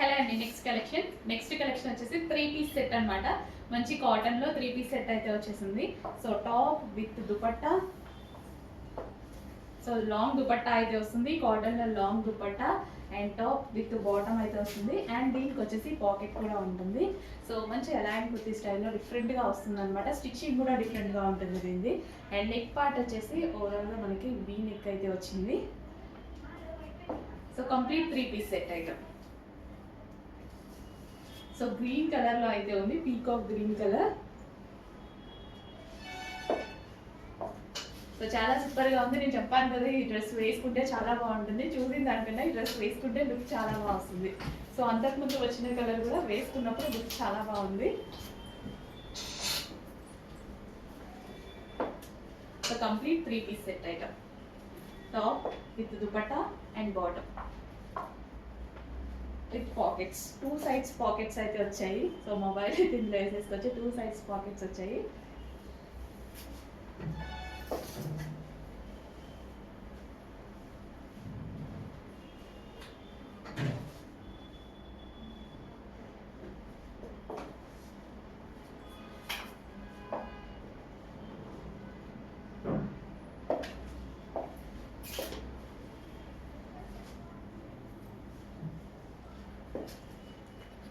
Hello అండి. Next collection వచ్చేసి 3 piece set అనమాట. మంచి కాటన్లో 3 పీస్ సెట్ అయితే వచ్చేసింది. So top with dupatta, so long dupatta అయితే వస్తుంది. కాటన్లో long dupatta and top with bottom అయితే వస్తుంది. అండ్ దీనికి వచ్చేసి పాకెట్ కూడా ఉంటుంది. సో మంచి ఎలాంటి కుర్తీ స్టైల్లో డిఫరెంట్గా వస్తుంది అనమాట. స్టిచ్చింగ్ కూడా డిఫరెంట్గా ఉంటుంది దీనిది. అండ్ నెక్ పార్ట్ వచ్చేసి ఓవరాల్గా మనకి వీ నెక్ అయితే వచ్చింది. So complete 3 piece set item. So green కలర్లో అయితే ఉంది, పీకాక్ గ్రీన్ కలర్. సో చాలా సూపర్గా ఉంది. నేను చెప్పాను కదా, ఈ డ్రెస్ వేసుకుంటే చాలా బాగుంటుంది. చూసిన దానికన్నా ఈ డ్రెస్ వేసుకుంటే లుక్ చాలా బాగా వస్తుంది. సో అంతకుముందు వచ్చిన కలర్ కూడా వేసుకున్నప్పుడు లుక్ చాలా బాగుంది. So complete 3 piece set item. Top with dupatta and bottom with pockets. 2 sides pockets అయితే వచ్చాయి. సో మొబైల్ అయితే ఇందులో వేసేసుకొచ్చి 2 సైడ్స్ పాకెట్స్ వచ్చాయి.